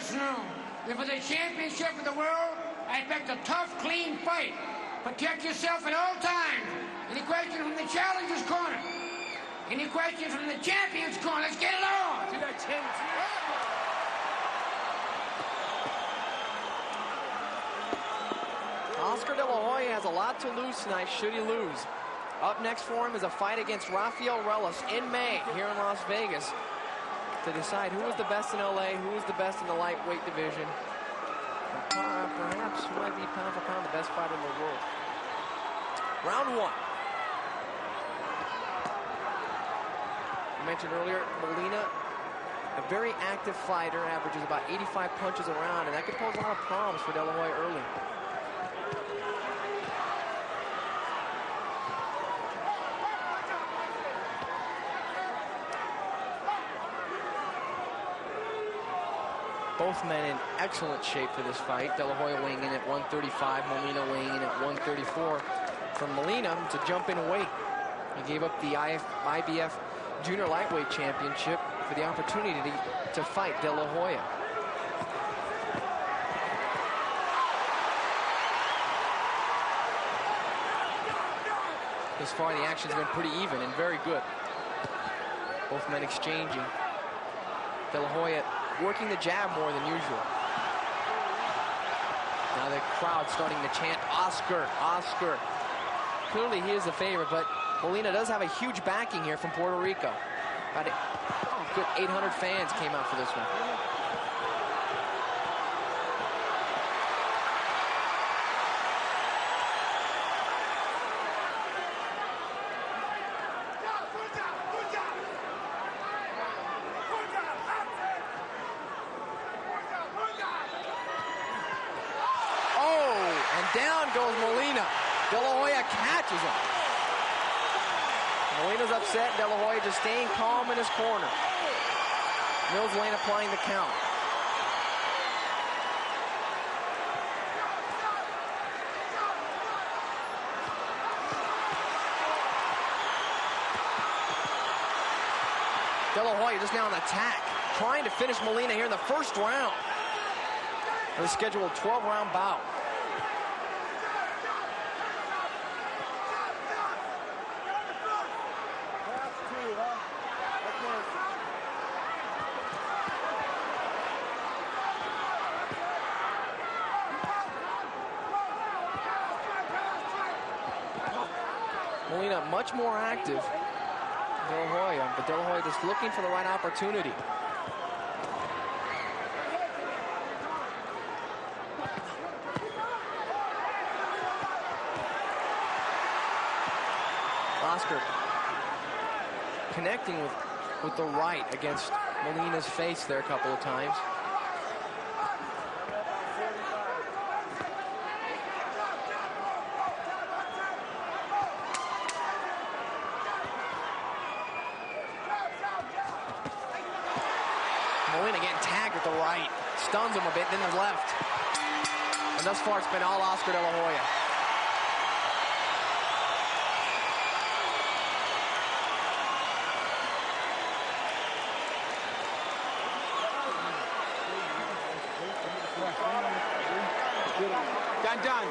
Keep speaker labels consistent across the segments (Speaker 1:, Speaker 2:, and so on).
Speaker 1: afternoon. And for the championship of the world, I expect a tough, clean fight. Protect yourself at all times. Any questions from the challenger's corner? Any questions from the champion's corner? Let's get it on. To the
Speaker 2: Oscar De La Hoya has a lot to lose tonight, should he lose. Up next for him is a fight against Rafael Relis in May here in Las Vegas to decide who is the best in LA, who is the best in the lightweight division. Perhaps who might be pound for pound the best fighter in the world. Round one. I mentioned earlier, Molina, a very active fighter, averages about 85 punches a round, and that could pose a lot of problems for De La Hoya early. Both men in excellent shape for this fight. De La Hoya weighing in at 135, Molina weighing in at 134. For Molina, it's a jump in weight. He gave up the IBF Junior Lightweight Championship for the opportunity to fight De La Hoya. Thus far, the action's been pretty even and very good. Both men exchanging. De La Hoya working the jab more than usual. Now the crowd starting to chant, Oscar, Oscar. Clearly he is the favorite, but Molina does have a huge backing here from Puerto Rico. About a good 800 fans came out for this one. Down goes Molina. De La Hoya catches him. Molina's upset. De La Hoya just staying calm in his corner. Mills Lane applying the count. De La Hoya just now on attack, trying to finish Molina here in the first round of the scheduled 12-round bout. Molina much more active than De La Hoya, but De La Hoya just looking for the right opportunity. Oscar connecting with the right against Molina's face there a couple of times. Molina getting tagged with the right. Stuns him a bit, then the left. And thus far, it's been all Oscar De La Hoya.
Speaker 3: Don,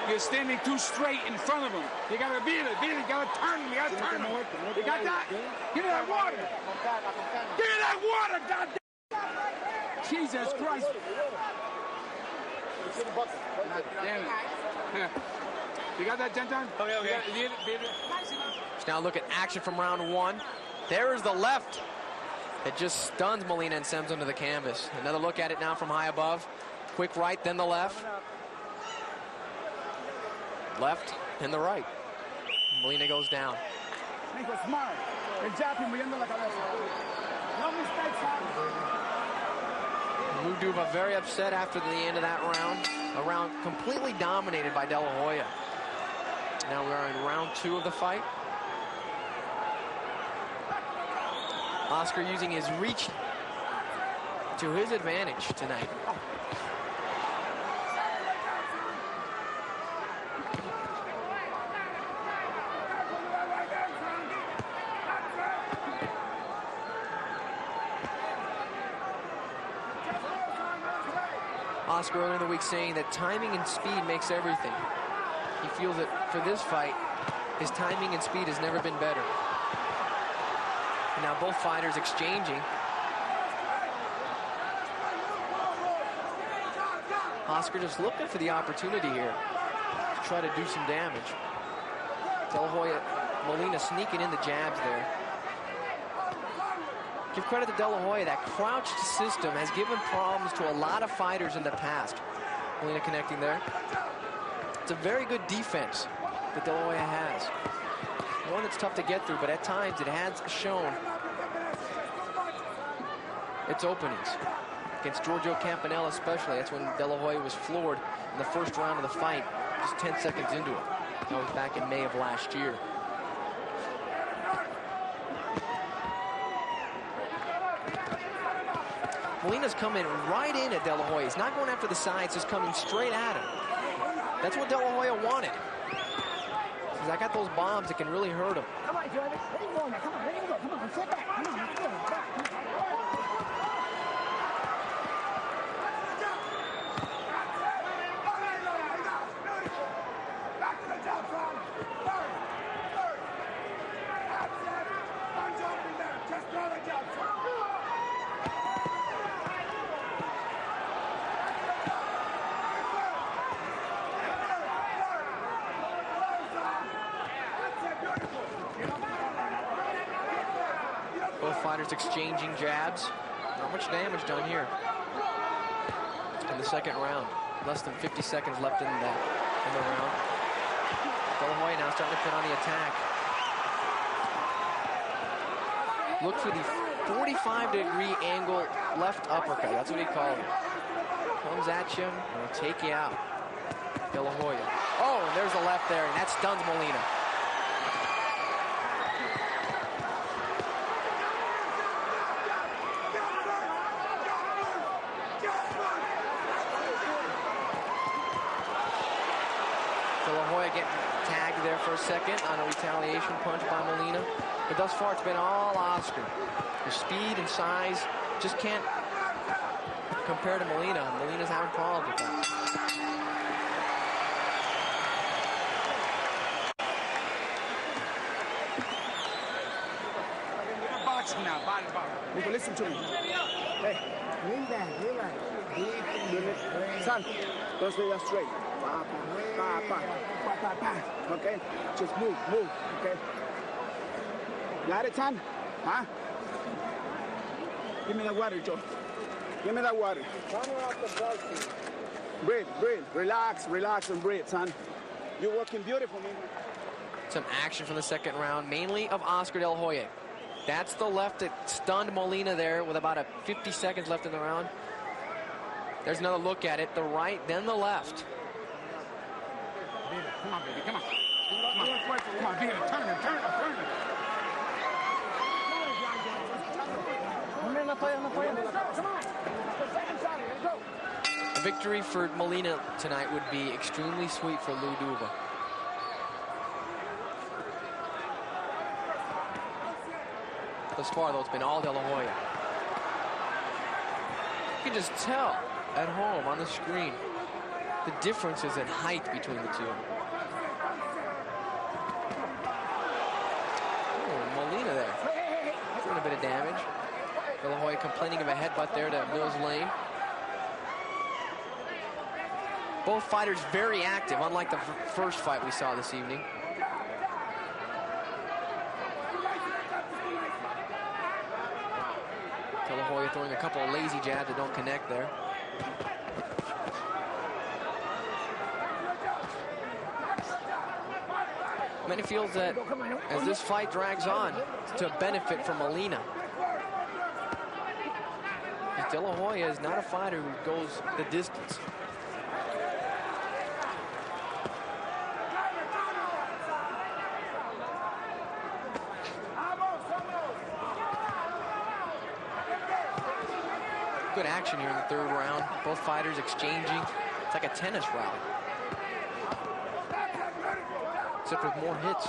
Speaker 3: you're standing too straight in front of him. You gotta beat it, you gotta turn him, you gotta turn him. You got that? Give me that water! Give me that water, goddamn! Jesus Christ! God damn it. You got that, Don? Okay.
Speaker 2: Let's now look at action from round one. There is the left. It just stuns Molina and sends him to the canvas. Another look at it now from high above. Quick right, then the left. Left, then the right. Molina goes down. Muduva very upset after the end of that round. A round completely dominated by De La Hoya. Now we are in round two of the fight. Oscar using his reach to his advantage tonight. Oscar earlier in the week saying that timing and speed makes everything. He feels that for this fight, his timing and speed has never been better. And now both fighters exchanging. Oscar just looking for the opportunity here to try to do some damage. De La Hoya, Molina sneaking in the jabs there. Give credit to De La Hoya. That crouched system has given problems to a lot of fighters in the past. Molina connecting there. It's a very good defense that De La Hoya has. One that's tough to get through, but at times it has shown its openings. Against Giorgio Campanella especially, that's when De La Hoya was floored in the first round of the fight, just 10 seconds into it. That was back in May of last year. Molina's coming right in at De La Hoya. He's not going after the sides, just coming straight at him. That's what De La Hoya wanted. Because I got those bombs that can really hurt him.
Speaker 4: Come on, Jordan. Let him go now. Come on, let him go. Come on, sit back. Come on, let's go. Back.
Speaker 2: Exchanging jabs. Not much damage done here in the second round. Less than 50 seconds left in the round. De La Hoya now starting to put on the attack. Look for the 45-degree angle left uppercut. That's what he called it. Comes at you and will take you out. De La Hoya. Oh, and there's the left there, and that stuns Molina. For a second on a retaliation punch by Molina, but thus far it's been all Oscar. His speed and size just can't compare to Molina. Molina's having problems with that.
Speaker 3: Boxing now, body. Nico, listen to me. Hey,
Speaker 4: Relax.
Speaker 3: son, don't stay that straight. Okay, just move, okay? Got it, son? Huh? Give me that water, Joe. Give me that water. Breathe, relax and breathe, son. You're working beautiful, man.
Speaker 2: Some action from the second round, mainly of Oscar De La Hoya. That's the left that stunned Molina there with about 50 seconds left in the round. There's another look at it, the right, then the left.
Speaker 3: Come on, baby, come on. Come on, Vina, turn it.
Speaker 2: A victory for Molina tonight would be extremely sweet for Lou Duva. Thus far, though, it's been all De La Hoya. You can just tell at home on the screen the differences in height between the two. Oh, Molina there. Doing a bit of damage. De La Hoya complaining of a headbutt there to Mills Lane. Both fighters very active, unlike the first fight we saw this evening. De La Hoya throwing a couple of lazy jabs that don't connect there. Many feels that as this fight drags on, it's to benefit from Molina. De La Hoya is not a fighter who goes the distance. Good action here in the third round. Both fighters exchanging. It's like a tennis rally. Except with more hits.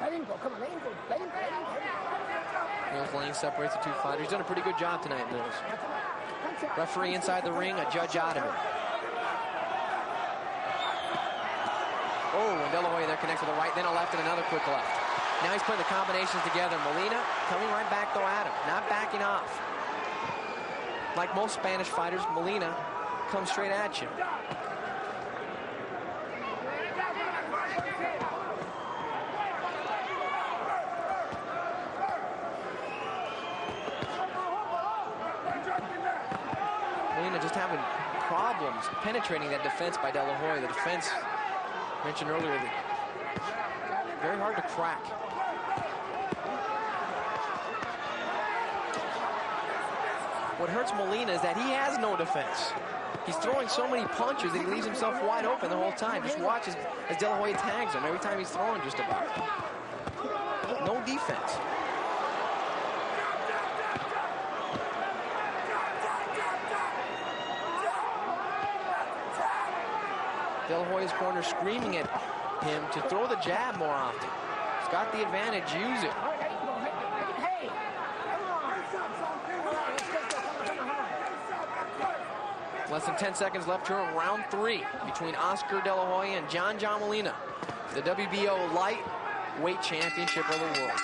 Speaker 4: Let him go. Come on, let him go. Let him go.
Speaker 2: Mills lane separates the two fighters. He's done a pretty good job tonight, Mills. Referee inside the ring, a judge out of it. Oh, and De La Hoya there connects with a right, then a left, and another quick left. Now he's putting the combinations together. Molina coming right back, though, at him. Not backing off. Like most Spanish fighters, Molina comes straight at you. Molina just having problems penetrating that defense by De La Hoya. The defense, mentioned earlier, very hard to crack. What hurts Molina is that he has no defense. He's throwing so many punches that he leaves himself wide open the whole time. Just watch as De La Hoya tags him every time he's throwing just about. No defense. De La Hoya's corner screaming at him to throw the jab more often. He's got the advantage, use it. Less than 10 seconds left here in round 3 between Oscar De La Hoya and John Molina, the WBO lightweight championship of the world.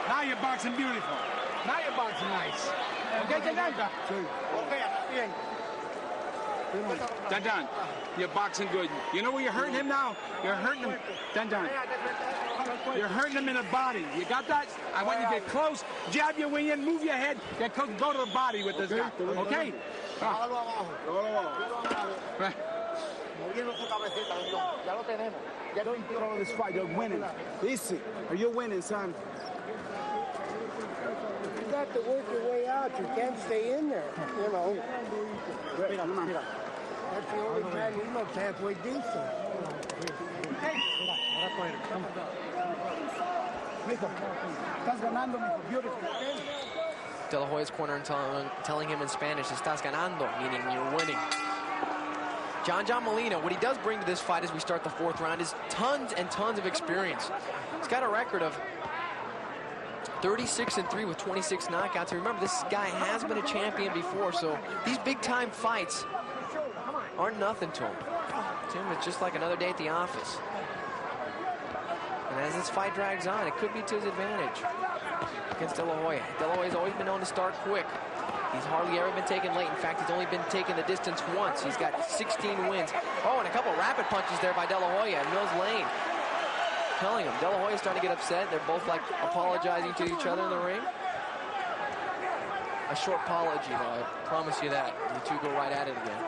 Speaker 3: Now you're boxing beautiful. Now you're boxing nice. Okay, Dandan, you're boxing good. You know where you're hurting him now? You're hurting him. Dandan. You're hurting him in the body. You got that? I want you to get close, jab your wing in, move your head, get close, go to the body with this guy. Okay? Right. Don't control this fight. You're winning. Easy. You're winning, son.
Speaker 5: You got to work your way out. You can't stay in there, you know. That's the only time he looks halfway decent.
Speaker 2: De La Hoya's corner and telling him in Spanish, "Estás ganando," meaning you're winning. John Molina, what he does bring to this fight as we start the 4th round is tons and tons of experience. He's got a record of 36-3 with 26 knockouts. And remember, this guy has been a champion before, so these big-time fights aren't nothing to him. To him, it's just like another day at the office. And as this fight drags on, it could be to his advantage against De La Hoya. De La Hoya's always been known to start quick. He's hardly ever been taken late. In fact, he's only been taken the distance once. He's got 16 wins. Oh, and a couple rapid punches there by De La Hoya and Mills Lane. Telling him, De La Hoya's starting to get upset. They're both like apologizing to each other in the ring. A short apology, though, I promise you that. The two go right at it again.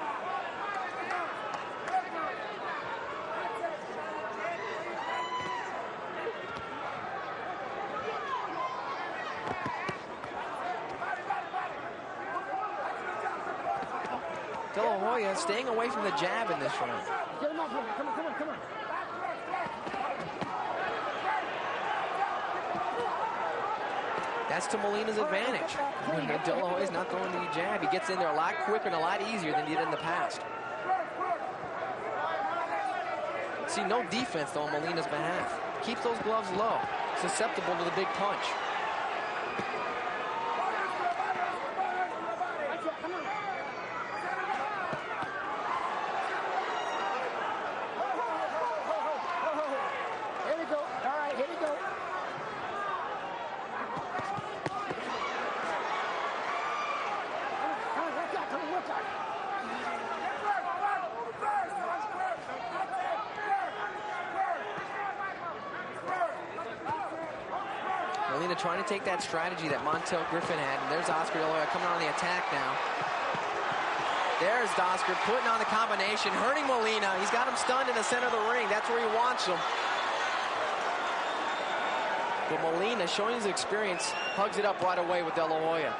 Speaker 2: De La Hoya staying away from the jab in this round.
Speaker 4: Get him off him. Come on, come on, come on.
Speaker 2: That's to Molina's advantage. When De La Hoya's not throwing the jab, he gets in there a lot quicker and a lot easier than he did in the past. See, no defense, though, on Molina's behalf. Keeps those gloves low. Susceptible to the big punch.
Speaker 4: Here we go. All right, here we go. Come on, work out. Come on, work out.
Speaker 2: Molina trying to take that strategy that Montel Griffin had, and there's Oscar De La Hoya coming on the attack now. There's Oscar putting on the combination, hurting Molina. He's got him stunned in the center of the ring. That's where he wants him. But Molina, showing his experience, hugs it up right away with De La Hoya.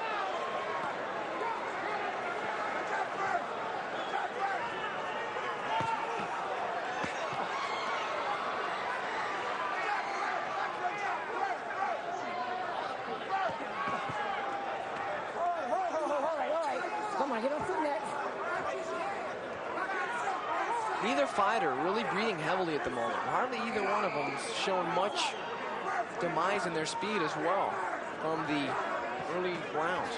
Speaker 4: All right. Come on, get on foot net.
Speaker 2: neither fighter really breathing heavily at the moment. Hardly either one of them is showing much demise in their speed as well from the early rounds.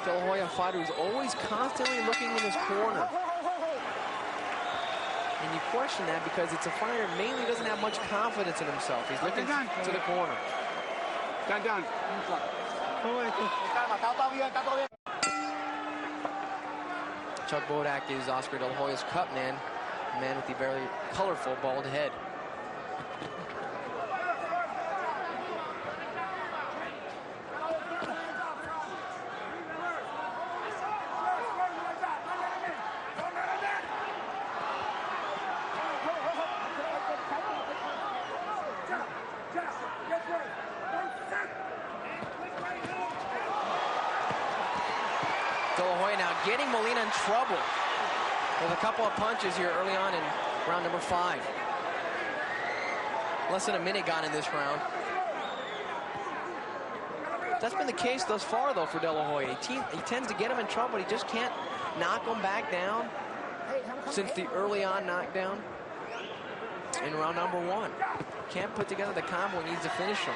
Speaker 2: De La Hoya, a fighter who's always constantly looking in his corner. And you question that because it's a fighter mainly doesn't have much confidence in himself. He's looking to the corner.
Speaker 3: Down.
Speaker 2: Chuck Bodak is Oscar De La Hoya's cut man, a man with the very colorful bald head. De La Hoya now getting Molina in trouble with a couple of punches here early on in round number 5. Less than a minute gone in this round. That's been the case thus far, though, for De La Hoya. He tends to get him in trouble. He just can't knock him back down since the early on knockdown in round number 1. Can't put together the combo he needs to finish him.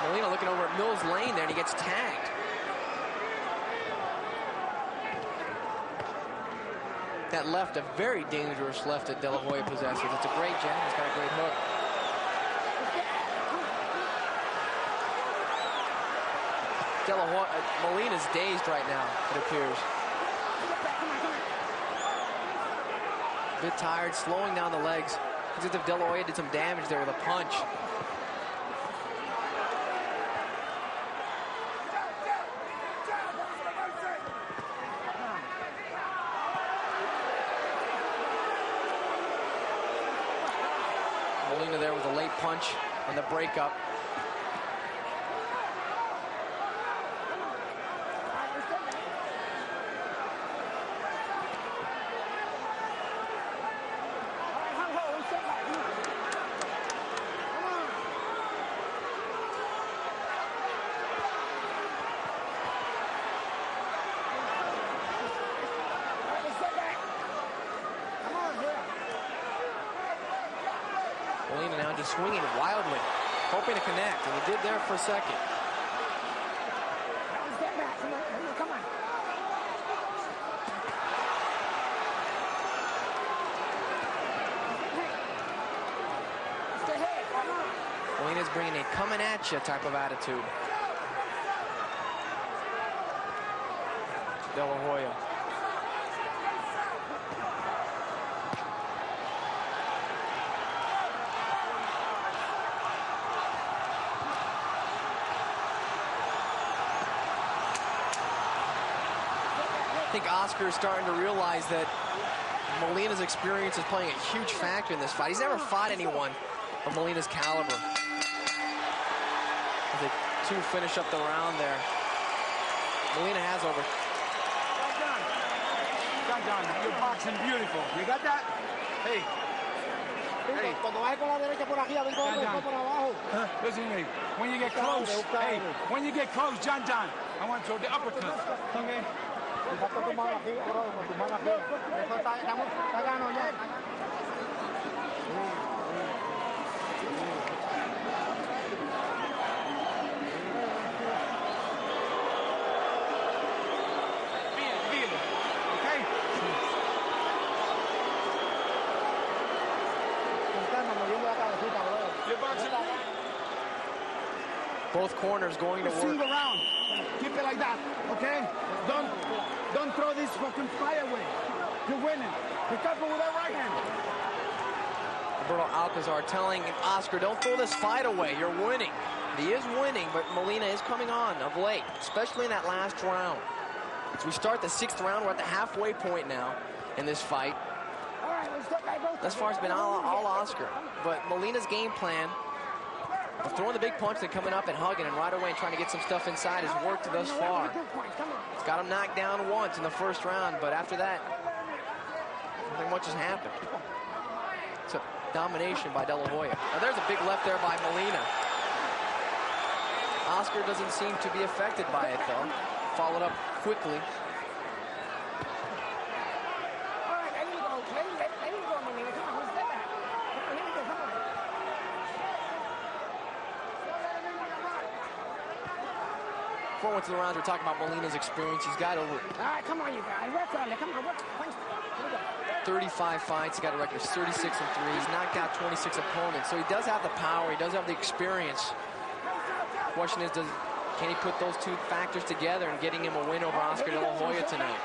Speaker 2: Molina looking over at Mills Lane there, and he gets tagged. That left, a very dangerous left that De La Hoya possesses. It's a great jab. He's got a great hook. De La Hoya, Molina's dazed right now, it appears. A bit tired, slowing down the legs. It's as if De La Hoya did some damage there with a punch. Molina there with a late punch on the breakup. Molina now just swinging wildly, hoping to connect, and he did there for a second. Molina's bringing a coming at you type of attitude. De La Hoya. I think Oscar is starting to realize that Molina's experience is playing a huge factor in this fight. He's never fought anyone of Molina's caliber. As the two finish up the round there. Molina has over.
Speaker 3: John, you're boxing beautiful. You got that? Hey. Hey. Listen to me. When you get close, hey, when you get close, John, I want to throw the uppercut. Okay?
Speaker 2: Both corners going to work.
Speaker 3: Single round. Keep it like that, okay? Don't throw this fucking fight away. You're winning. Be careful with that right hand.
Speaker 2: Roberto Alcazar telling Oscar, don't throw this fight away. You're winning. He is winning, but Molina is coming on of late, especially in that last round. As we start the 6th round, we're at the halfway point now in this fight. Thus far, it's been all Oscar. But Molina's game plan But throwing the big punch and coming up and hugging and right away and trying to get some stuff inside has worked thus far. It's got him knocked down once in the first round, but after that, nothing much has happened. It's a domination by De La Hoya. Now there's a big left there by Molina. Oscar doesn't seem to be affected by it, though. Followed up quickly. Before we went to the rounds, we're talking about Molina's experience. He's got over 35 fights. He's got a record of 36-3. He's knocked out 26 opponents. So he does have the power. He does have the experience. The question is, can he put those two factors together and getting him a win over Oscar De La Hoya tonight?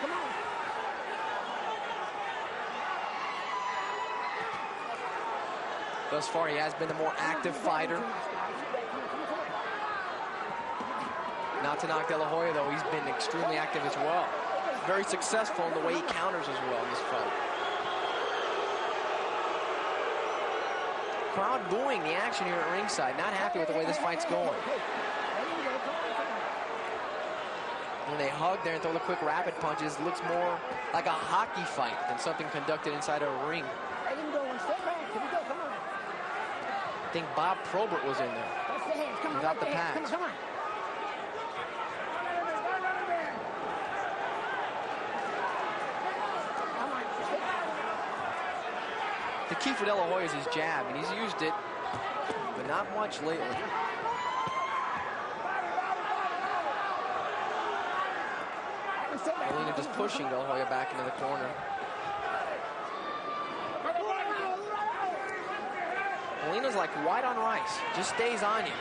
Speaker 2: Thus far, he has been the more active fighter. Not to knock De La Hoya, though, he's been extremely active as well. Very successful in the way he counters as well in this fight. Crowd booing the action here at ringside. Not happy with the way this fight's going. When they hug there and throw the quick rapid punches, it looks more like a hockey fight than something conducted inside a ring. I think Bob Probert was in there without the pads. The key for De La Hoya is his jab, and he's used it, but not much lately. Molina just pushing De La Hoya back into the corner. Molina's like white on rice, just stays on you.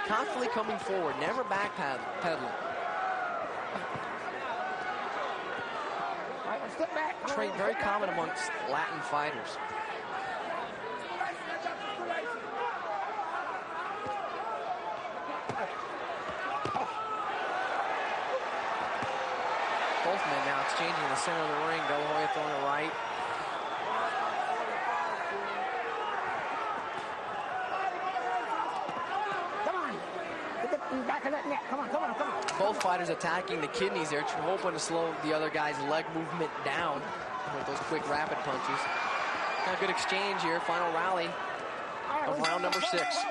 Speaker 2: Constantly coming forward, never backpedaling. Trait very common amongst Latin fighters. Both men now exchanging in the center of the ring. De La Hoya throwing it right. Both fighters attacking the kidneys there, hoping to slow the other guy's leg movement down with those quick rapid punches. Got a good exchange here. Final rally of round number 6.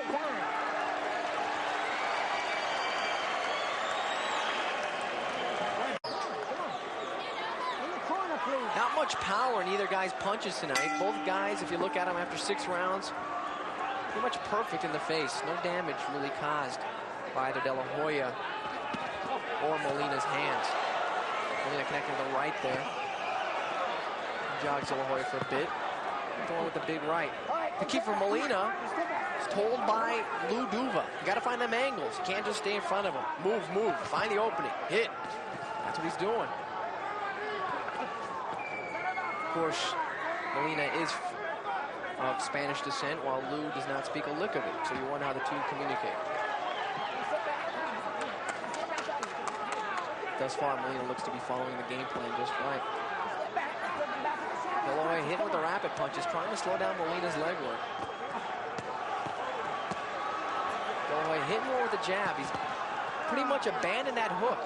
Speaker 2: Not much power in either guy's punches tonight. Both guys, if you look at them after 6 rounds, pretty much perfect in the face. No damage really caused by either De La Hoya or Molina's hands. Molina connecting with the right there. Jogs De La Hoya for a bit. Going with the big right. The key for Molina is told by Lou Duva. You got to find them angles. You can't just stay in front of him. Move, move. Find the opening. Hit. That's what he's doing. Of course, Molina is of Spanish descent, while Lou does not speak a lick of it. So you wonder how the two communicate. Thus far, Molina looks to be following the game plan just right. De La Hoya hitting with the rapid punches, trying to slow down Molina's leg work. De La Hoya hitting more with the jab. He's pretty much abandoned that hook.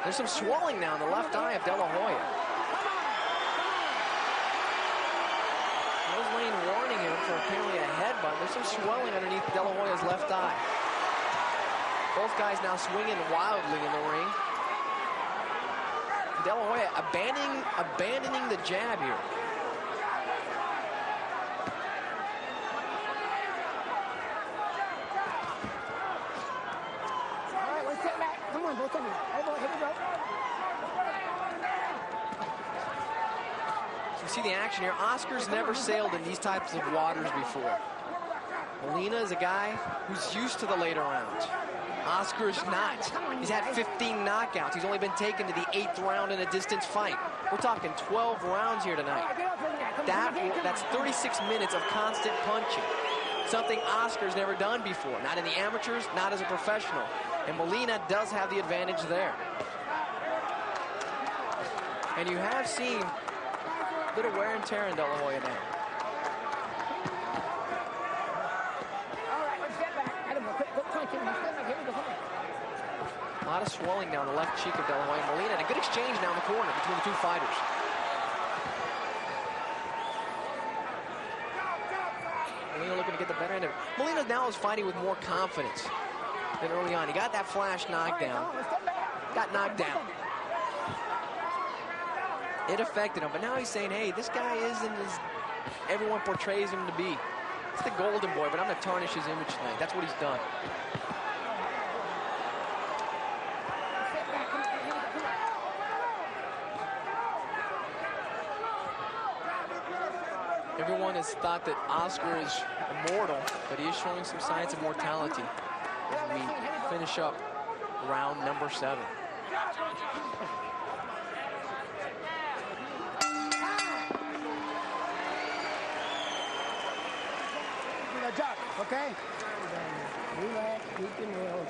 Speaker 2: There's some swelling now in the left eye of De La Hoya. Rose Lane warning him for apparently a headbutt. There's some swelling underneath De La Hoya's left eye. Both guys now swinging wildly in the ring. De La Hoya abandoning the jab here.
Speaker 4: All right, let's sit back. Come on, both of you. Elbow, hit the rope.
Speaker 2: So you see the action here. Oscar's never sailed in these types of waters before. Molina is a guy who's used to the later rounds. Oscar is not. He's had 15 knockouts. He's only been taken to the 8th round in a distance fight. We're talking 12 rounds here tonight. That's 36 minutes of constant punching. Something Oscar's never done before. Not in the amateurs, not as a professional. And Molina does have the advantage there. And you have seen a bit of wear and tear in De La Hoya now.
Speaker 4: on, kid. Step back. Here we go. Come on.
Speaker 2: A lot of swelling down the left cheek of De La Hoya. Molina, and a good exchange down the corner between the two fighters. Molina looking to get the better end of it. Molina now is fighting with more confidence than early on. He got that flash knockdown. Got knocked down. It affected him, but now he's saying, hey, this guy isn't as everyone portrays him to be. It's the golden boy, but I'm going to tarnish his image tonight. That's what he's done. Everyone has thought that Oscar is immortal, but he is showing some signs of mortality as we finish up round number 7.
Speaker 5: Job, okay? Relax, deep inhale.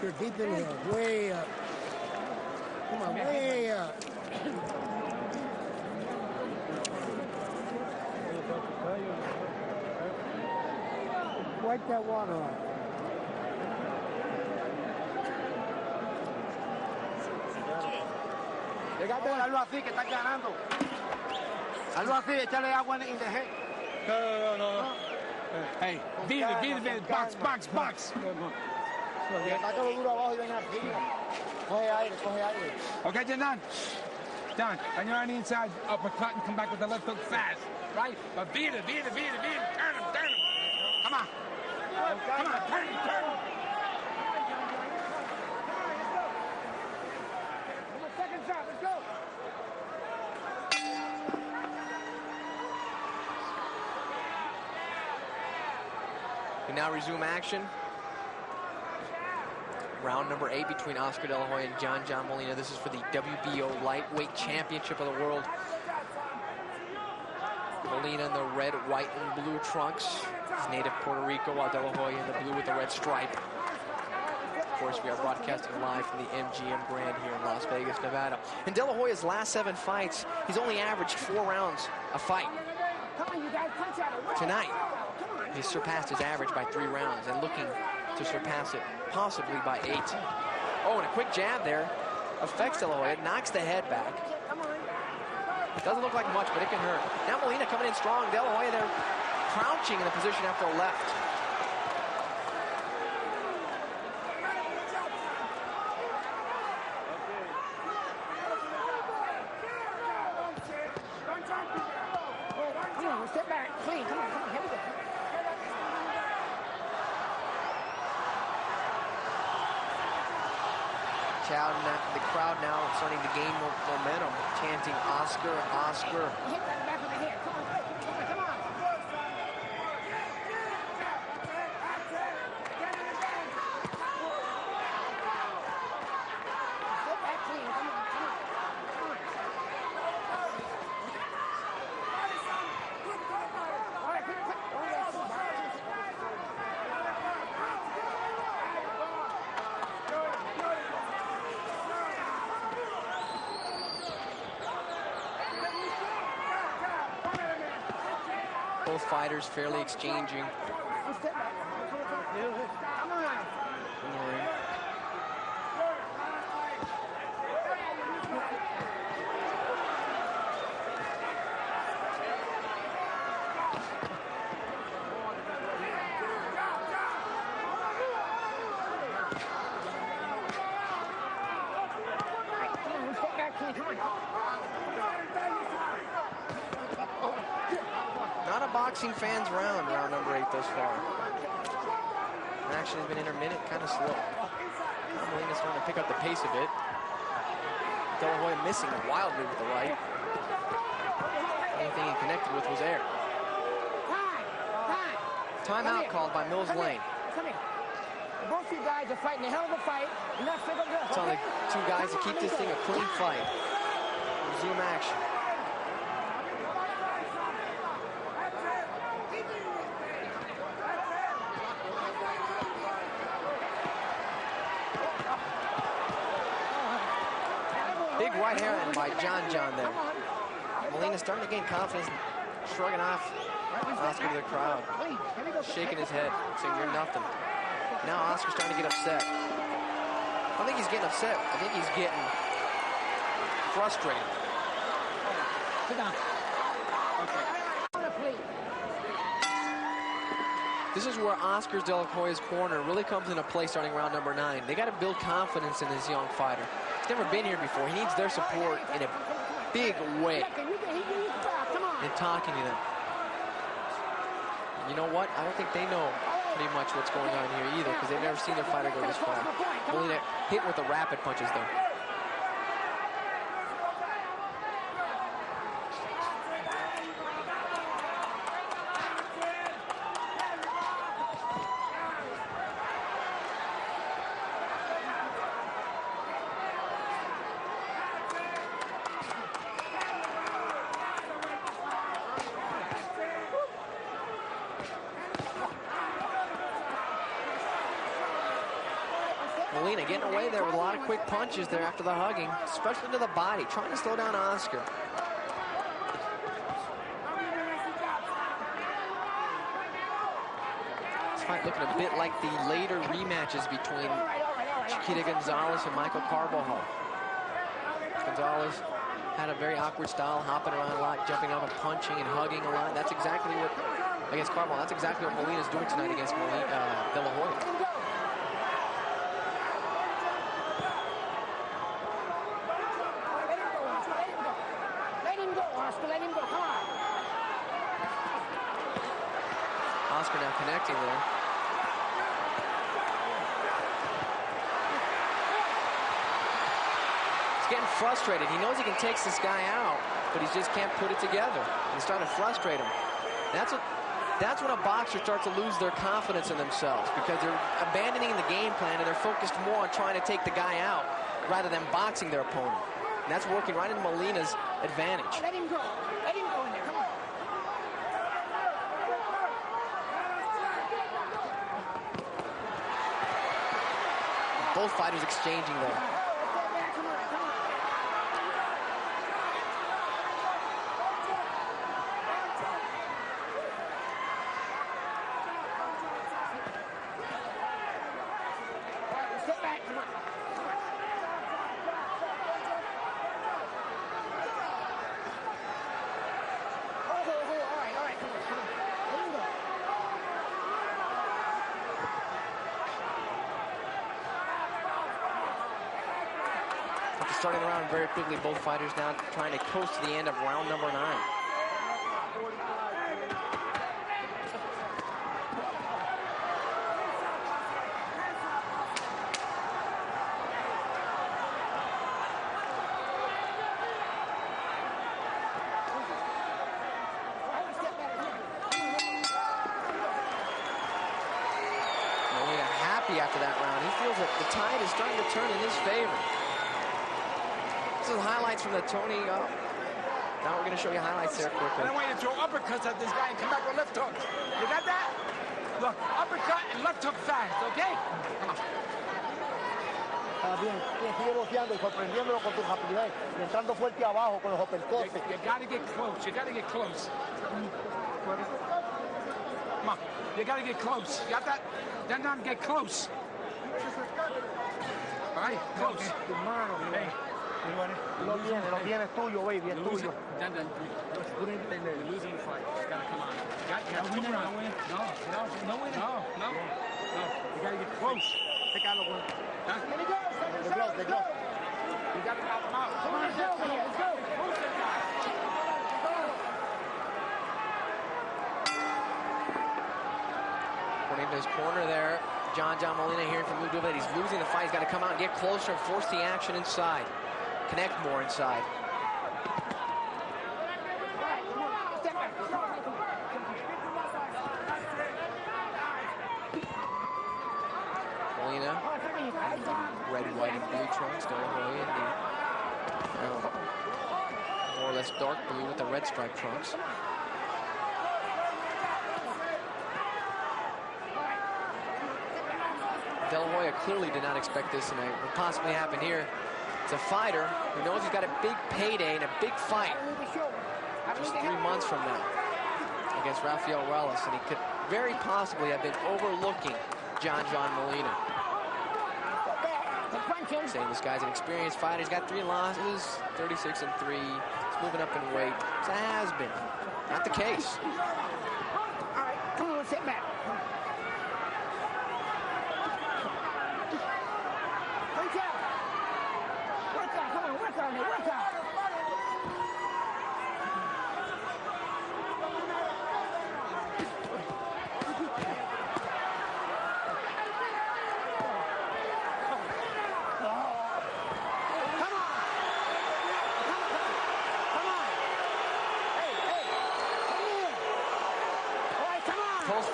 Speaker 5: You're deep inhale, way up. Come on, way up. Wipe that water off.
Speaker 3: Hazlo así, que está ganando. Hazlo así, échale agua in the head. No. Hey, beat it, box. Okay, John. Don, on your on the inside, uppercut and come back with the left hook fast, right? But beat it. Turn him. Come on, turn him. Second shot, let's go.
Speaker 2: We now resume action. Round number 8 between Oscar De La Hoya and John Molina. This is for the WBO Lightweight Championship of the World. Molina in the red, white, and blue trunks. He's native Puerto Rico, while De La Hoya in the blue with the red stripe. Of course, we are broadcasting live from the MGM Grand here in Las Vegas, Nevada. In De La Hoya's last 7 fights, he's only averaged 4 rounds a fight. Tonight, he's surpassed his average by 3 rounds and looking to surpass it possibly by 8. Oh, and a quick jab there affects De La Hoya, knocks the head back. Doesn't look like much, but it can hurt. Now Molina coming in strong. De La Hoya there crouching in the position after a left.
Speaker 4: Come on, step back, clean. Come on, here we go.
Speaker 2: The crowd now starting to gain momentum, chanting Oscar.
Speaker 4: Hit that back of the head. Come on. Step back clean. Come on. All right, quick.
Speaker 2: Both fighters fairly exchanging.
Speaker 4: Come on. Step back, clean. Come on.
Speaker 2: Not a boxing fans round number 8 thus far. Action has been intermittent, kind of slow. Molina's starting to pick up the pace a bit. De La Hoya missing wildly with the right. Anything he connected with was air. Timeout called by Mills Lane.
Speaker 4: Come here. Both you guys are fighting a hell of a fight.
Speaker 2: Telling the 2 guys to keep this thing a clean fight. Resume action. Big right hand by John there. Molina starting to gain confidence, shrugging off Oscar to the crowd, shaking his head, saying, "You're nothing." Now Oscar's trying to get upset. I don't think he's getting upset. I think he's getting frustrated.
Speaker 4: Sit down.
Speaker 3: Okay.
Speaker 2: This is where Oscar De La Hoya's corner really comes into play starting round number 9. They got to build confidence in this young fighter. He's never been here before. He needs their support in a big way in talking to them. You know what? I don't think they know pretty much what's going on here either, because they've never seen their fighter go this far. Molina hit with the rapid punches, though. Molina getting away there with a lot of quick punches there after the hugging, especially to the body, trying to slow down Oscar. This fight looking a bit like the later rematches between Chiquita Gonzalez and Michael Carbajal. Gonzalez had a very awkward style, hopping around a lot, jumping up and punching and hugging a lot. That's exactly what, against Carbajal, that's exactly what Molina's doing tonight against De La Hoya. Oscar now connecting there. He's getting frustrated. He knows he can take this guy out, but he just can't put it together. He's starting to frustrate him. That's when a boxer starts to lose their confidence in themselves, because they're abandoning the game plan and they're focused more on trying to take the guy out rather than boxing their opponent. And that's working right into Molina's advantage.
Speaker 4: Let him go. Let him go in there. Come on.
Speaker 2: Both fighters exchanging there.
Speaker 4: Sit back. Come on. All right. Come on. Let him go.
Speaker 2: Starting around very quickly, both fighters now trying to coast to the end of round number 9. Molina happy after that round. He feels that the tide is starting to turn in his favor. This is highlights from the Tony. Now we're going to show you highlights there quickly.
Speaker 3: I don't want you to throw uppercuts at this guy and come back with left hook. You got that? Look, uppercut and left hook fast, okay? Come on.
Speaker 5: Está bien, sigue boceando y sorprendiéndolo con tus rapidez, y entrando fuerte abajo con los uppercuts.
Speaker 3: You gotta get close. You gotta get close. Come on. You gotta get close. You got that? Then get close. All right, close. Hey.
Speaker 5: Lo tienes tuyo, baby, es tuyo.
Speaker 3: You're losing the fight. You gotta come on. You got 2 rounds. No. You gotta get close. Huh?
Speaker 5: The glove.
Speaker 3: You gotta knock him out. Come on,
Speaker 4: Let's go.
Speaker 2: According to his corner there, John Molina hearing from Lou Duva that he's losing the fight. He's got to come out and get closer and force the action inside. Connect more inside. Molina, red, white, and blue trunks. De La Hoya in the more or less dark blue with the red stripe trunks. De La Hoya clearly did not expect this tonight. What possibly happen here? It's a fighter who knows he's got a big payday and a big fight just 3 months from now against Rafael Relis, and he could very possibly have been overlooking John Molina. Saying this guy's an experienced fighter. He's got 3 losses, 36-3. He's moving up in weight. It has been. Not the case.
Speaker 4: All right, come on, sit back. Work out. Work out, come on, work on it, work out.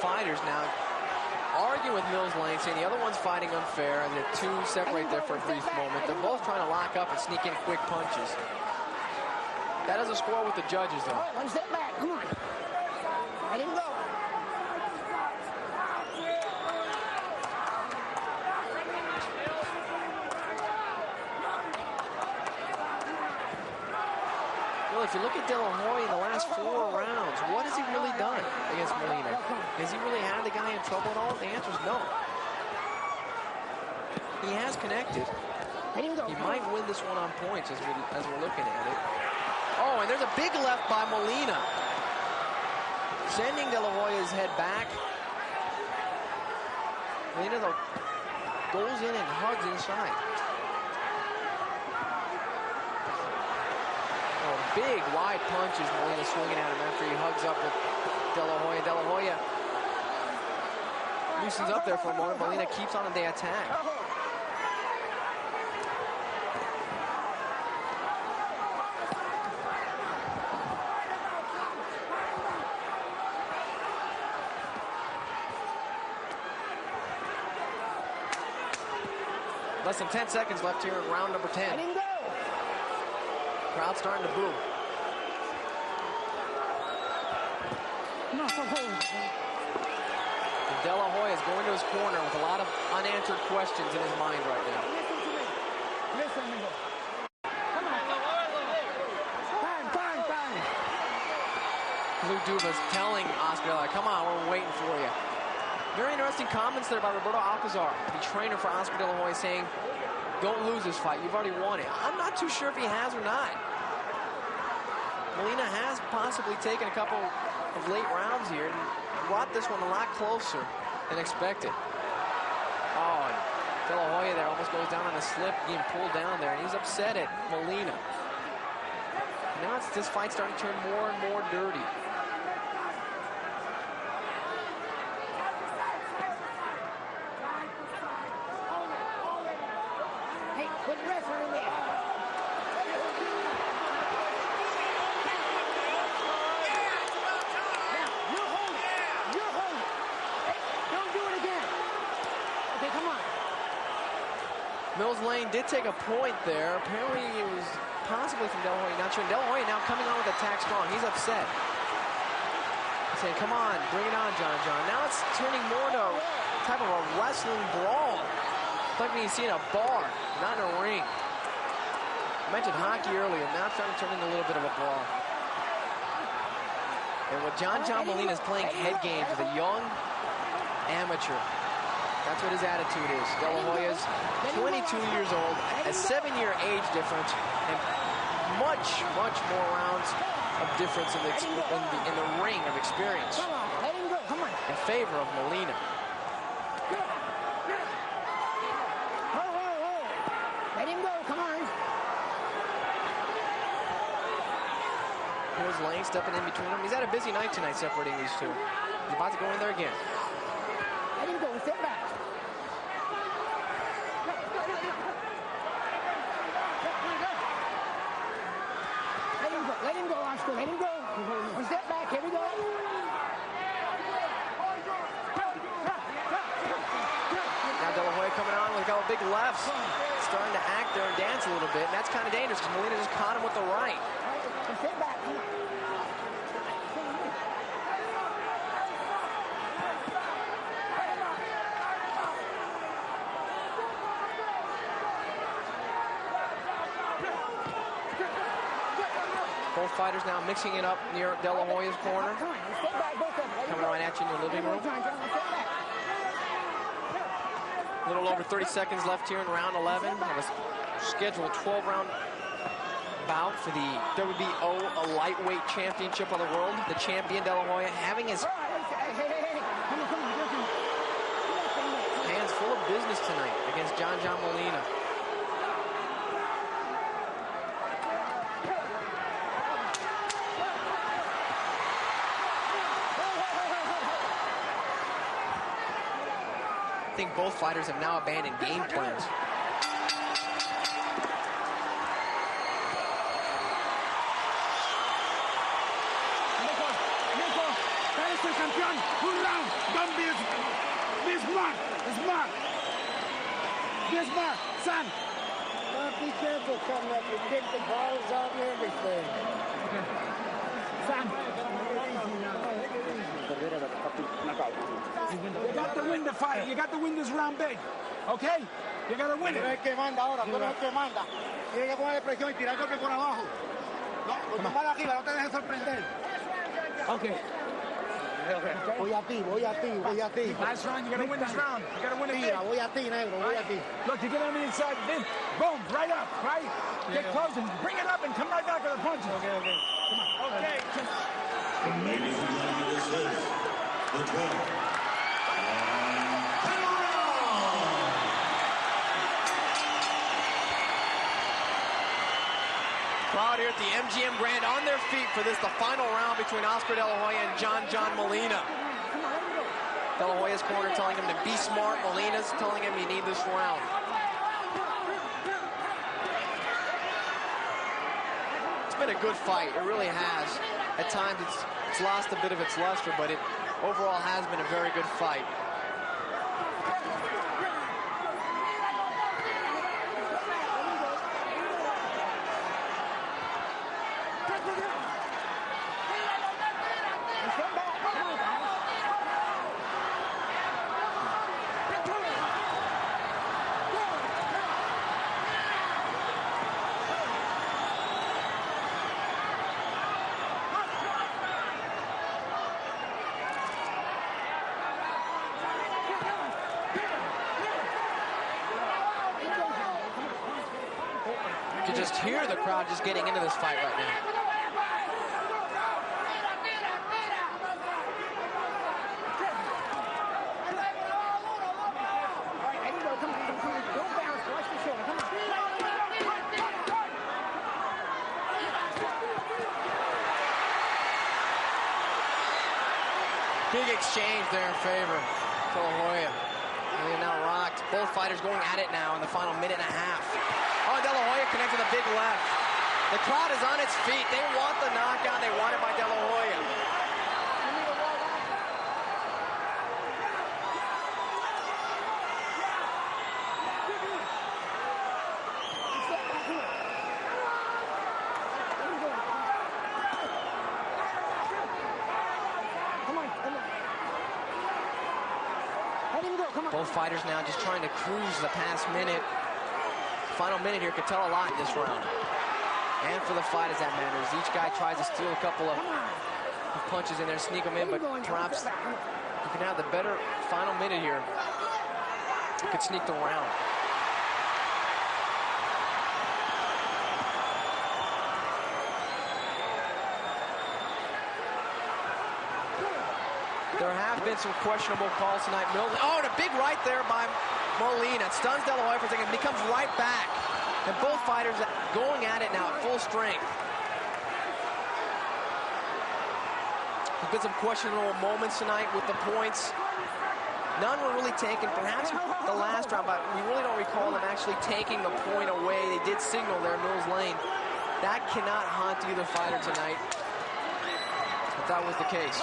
Speaker 2: Fighters now arguing with Mills Lane, saying the other one's fighting unfair, and the 2 separate there for a brief moment. They're both trying to lock up and sneak in quick punches. That doesn't score with the judges, though.
Speaker 4: All right, 1 step back. Come on. Let him go.
Speaker 2: Well, if you look at De La Hoya in the last 4 rounds, what has he really done against Molina? Has he really had the guy in trouble at all? The answer is no. He has connected. He might win this one on points as we're looking at it. Oh, and there's a big left by Molina, sending De La Hoya's head back. Molina, though, goes in and hugs inside. Oh, big wide punches Molina swinging at him after he hugs up with De La Hoya. De La Hoya loosens up there for a moment. Molina keeps on the attack. Less than 10 seconds left here in round number 10. Crowd starting to boo. And De La Hoya is going to his corner with a lot of unanswered questions in his mind right now.
Speaker 4: Listen to me. Come on. Time.
Speaker 2: Lou Duva's telling Oscar De La Hoya, come on, we're waiting for you. Very interesting comments there by Roberto Alcazar, the trainer for Oscar De La Hoya, saying, don't lose this fight. You've already won it. I'm not too sure if he has or not. Molina has possibly taken a couple of late rounds here and brought this one a lot closer than expected. Oh, and De La Hoya there almost goes down on a slip, getting pulled down there, and he's upset at Molina. Now this fight's starting to turn more and more dirty. Mills Lane did take a point there. Apparently it was possibly from De La Hoya. Not sure. De La Hoya now coming on with attack strong. He's upset. He's saying, come on, bring it on, John. Now it's turning more to a type of a wrestling brawl. It's like when you see in a bar, not in a ring. I mentioned hockey earlier. Now it's starting to turn into a little bit of a brawl. And what John Molina is playing head games with a young amateur. That's what his attitude is. De La Hoya's 22 years old, a 7-year age difference, and much more rounds of difference in the ring of experience in favor of Molina.
Speaker 4: Let him go, come on.
Speaker 2: Here's Lane stepping in between them. He's had a busy night tonight separating these two. He's about to go in there again.
Speaker 4: Let him go, step back. Let him go, Oscar. Let him go. One step back. Here we go.
Speaker 2: Now De La Hoya coming on with a couple big lefts. Starting to act there and dance a little bit. And that's kind of dangerous because Molina just caught him with the right.
Speaker 4: Step back.
Speaker 2: Both fighters now mixing it up near De La Hoya's corner.
Speaker 4: Come on, step back, both of them.
Speaker 2: Coming right at you in the living room. A little over 30 seconds left here in round 11 of a scheduled 12-round bout for the WBO lightweight championship of the world. The champion De La Hoya having his hands full of business tonight against John Molina. I think both fighters have now abandoned game plans.
Speaker 3: Campeón, un round, don't be smart, son.
Speaker 5: Be careful coming up. You kick the balls out and everything.
Speaker 3: Son. You got to win the fight. You got to win this round big. Okay? You got to win it.
Speaker 5: Tú eres el que manda ahora, tú eres el que manda. Tienes que ponerle presión y tirar el golpe por abajo. No, con tu mano arriba, no te dejes sorprender.
Speaker 3: Okay.
Speaker 5: Voy a ti.
Speaker 3: Last round, you got to win this round. You got to win it big.
Speaker 5: Tira, voy a ti, negro, voy a ti.
Speaker 3: Look, you get on the inside, then boom, right up, right? Get close and bring it up and come right back to the punches. Okay. Come on. Okay.
Speaker 6: Ladies and gentlemen, this is the 12th.
Speaker 2: Crowd here at the MGM Grand on their feet for this, the final round between Oscar De La Hoya and John Molina. De La Hoya's corner telling him to be smart. Molina's telling him you need this round. It's been a good fight. It really has. At times it's lost a bit of its luster, but it overall has been a very good fight. You can just hear the crowd just getting into this fight right now. Big exchange there in favor for Hoya. They now rocked. Both fighters going at it now in the final minute and a half. Oh, De La Hoya connects with a big left. The crowd is on its feet. They want the knockout. They want it by De La Hoya. Both fighters now just trying to cruise the past minute. Final minute here could tell a lot in this round. And for the fighters, that matters. Each guy tries to steal a couple of punches in there, sneak them in, but perhaps you can have the better final minute here. You could sneak the round. There have been some questionable calls tonight. Oh, and a big right there by Molina. Stuns De La Hoya for a second, becomes right back. And both fighters going at it now at full strength. There's been some questionable moments tonight with the points. None were really taken, perhaps the last round, but we really don't recall them actually taking the point away. They did signal there, Mills Lane. That cannot haunt either fighter tonight, if that was the case.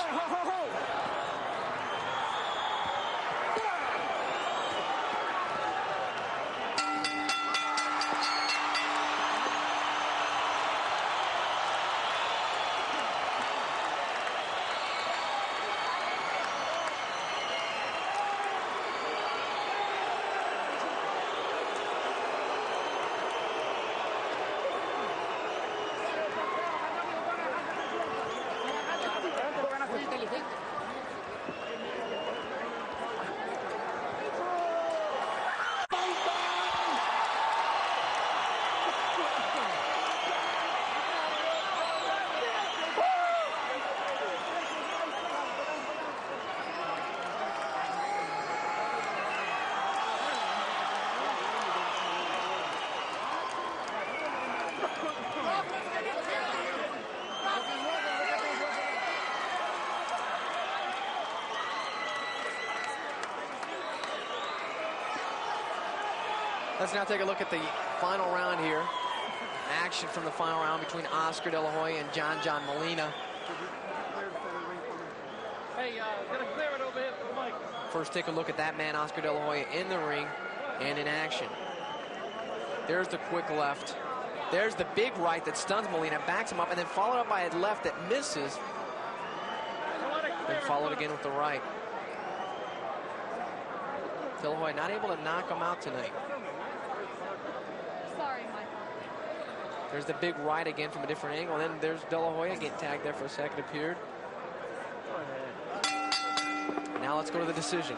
Speaker 2: Let's now take a look at the final round here. Action from the final round between Oscar De La Hoya and John Molina.
Speaker 7: Hey, gonna clear it over here for the mic.
Speaker 2: First, take a look at that man, Oscar De La Hoya, in the ring and in action. There's the quick left. There's the big right that stuns Molina, backs him up, and then followed up by a left that misses. Then followed again with the right. De La Hoya not able to knock him out tonight.
Speaker 8: Sorry, Michael.
Speaker 2: There's the big right again from a different angle. And then there's De La Hoya getting tagged there for a second, appeared. Now let's go to the decision.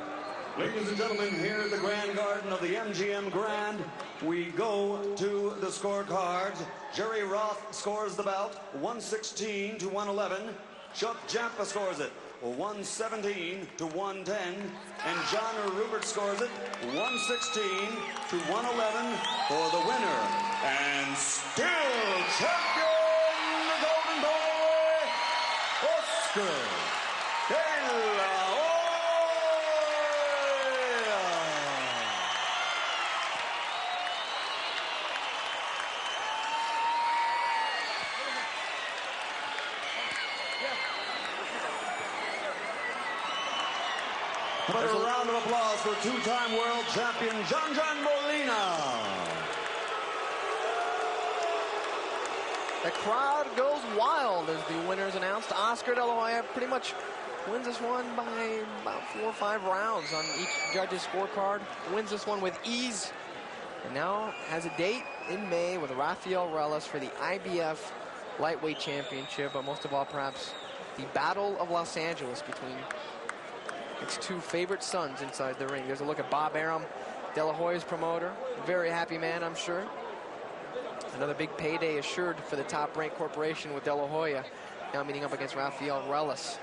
Speaker 9: Ladies and gentlemen, here at the Grand Garden of the MGM Grand, we go to the scorecards. Jerry Roth scores the bout, 116 to 111. Chuck Jampa scores it, 117 to 110. And John Rupert scores it, 116 to 111 for the winner. And still champion, the Golden Boy, Oscar De La Hoya. But a round of applause for two-time world champion John Molina.
Speaker 2: The crowd goes wild as the winner is announced. Oscar De La Hoya pretty much wins this one by about 4 or 5 rounds on each judge's scorecard. Wins this one with ease. And now has a date in May with Rafael Reles for the IBF Lightweight Championship. But most of all, perhaps, the Battle of Los Angeles between its 2 favorite sons inside the ring. There's a look at Bob Arum, De La Hoya's promoter. Very happy man, I'm sure. Another big payday assured for the Top Rank Corporation with De La Hoya now meeting up against Rafael Reles.